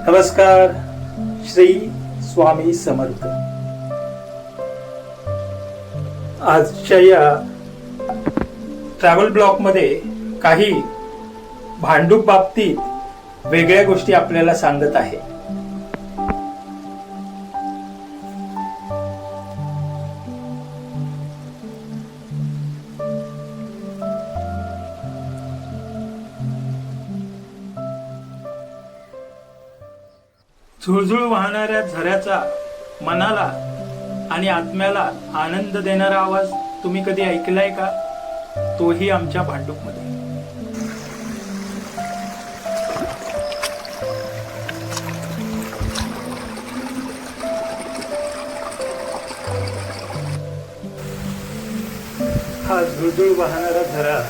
नमस्कार. श्री स्वामी समर्थ. आजच्या या ट्रॅव्हल ब्लॉग मध्ये काही भांडूप बाबतीत वेगळ्या गोष्टी आपल्याला सांगत आहे. झुळझुळ वाहणाऱ्या झऱ्याचा मनाला आणि आत्म्याला आनंद देणारा आवाज तुम्ही कधी ऐकलाय का? तोही आमच्या भांडूपमध्ये. हा झुळझुळ वाहणारा झरा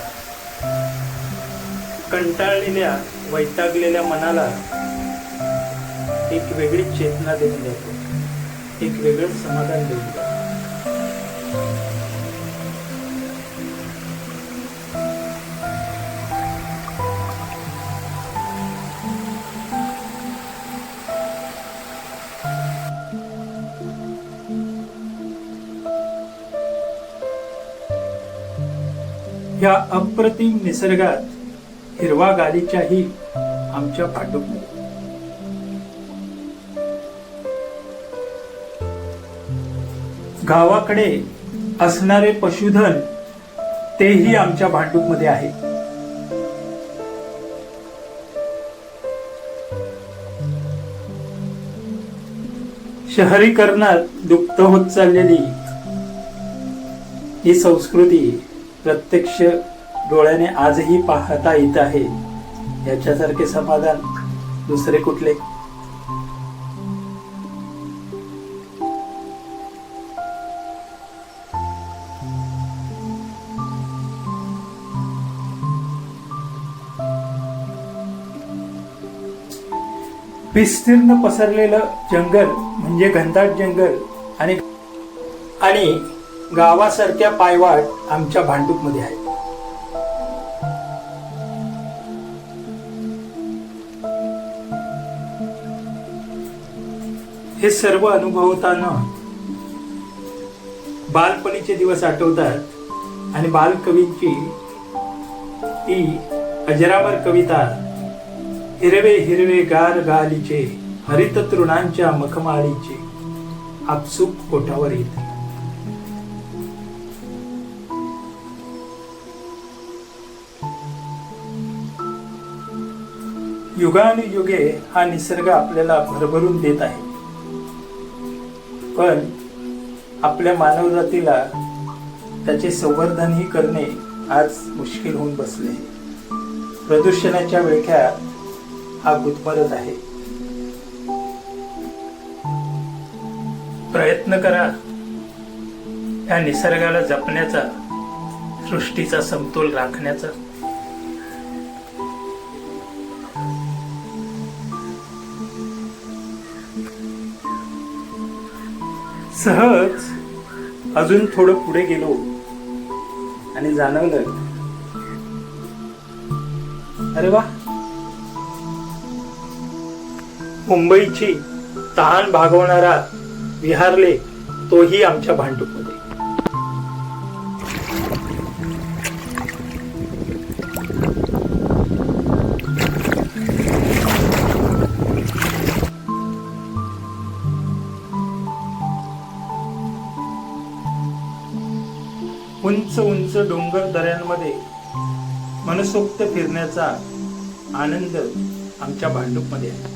कंटाळलेल्या वैतागलेल्या मनाला एक वेगळी चेतना देऊन जातो, एक वेगळं समाधान देऊन जातो. या अप्रतिम निसर्गात हिरवा गालीच्याही आमच्या भांडूपमध्ये. गावाकडे असणारे पशुधन तेही आमच्या भांडूपमध्ये आहे. शहरीकरणात लुप्त होत चाललेली ही संस्कृती प्रत्यक्ष डोळ्याने आजही पाहता येत आहे. याच्यासारखे समाधान दुसरे कुठले? विस्तीर्ण पसरलेलं जंगल म्हणजे घनदाट जंगल आणि गावासारख्या पायवाट आमच्या भांडूपमध्ये आहे. हे सर्व अनुभवताना बालपणीचे दिवस आठवतात आणि बालकवींची ती अजरामर कविता हिरवे हिरवे गार गालीचे हरित तृणांच्या मखमाळीचे आपसूक पोटावर येते. युगानुयुगे हा निसर्ग आपल्याला भरभरून देत आहे, पण आपल्या मानवजातीला त्याचे संवर्धनही करणे आज मुश्किल होऊन बसले. प्रदूषणाच्या विळख्यात हा गुदमरत आहे. प्रयत्न करा या निसर्गाला जपण्याचा, सृष्टीचा समतोल राखण्याचा. सहज अजून थोडं पुढे गेलो आणि जाणवलं, अरे वा, मुंबईची तहान भागवणारा विहार लेक तोही आमच्या भांडूपमध्ये. उंच उंच डोंगर दऱ्यांमध्ये मनसोक्त फिरण्याचा आनंद आमच्या भांडूपमध्ये आहे.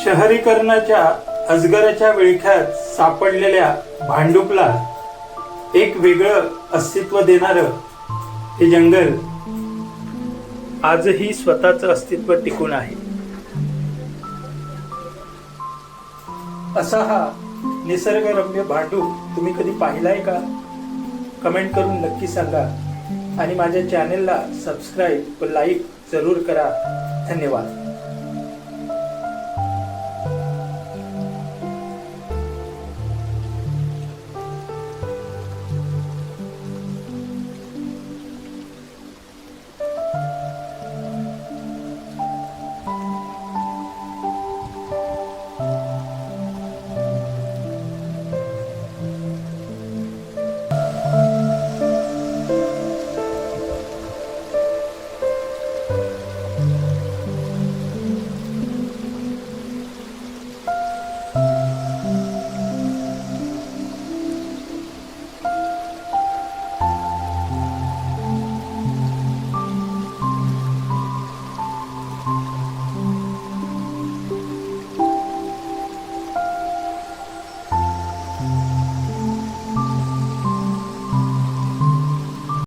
शहरीकरणाच्या अजगराच्या विळख्यात सापडलेल्या भांडूपला एक वेगळं अस्तित्व देणारं हे जंगल आजही स्वतःचं अस्तित्व टिकून आहे. असा हा निसर्गरम्य भांडूप तुम्ही कधी पाहिलाय का? कमेंट करून नक्की सांगा आणि माझ्या चॅनेलला सबस्क्राईब व लाईक जरूर करा. धन्यवाद.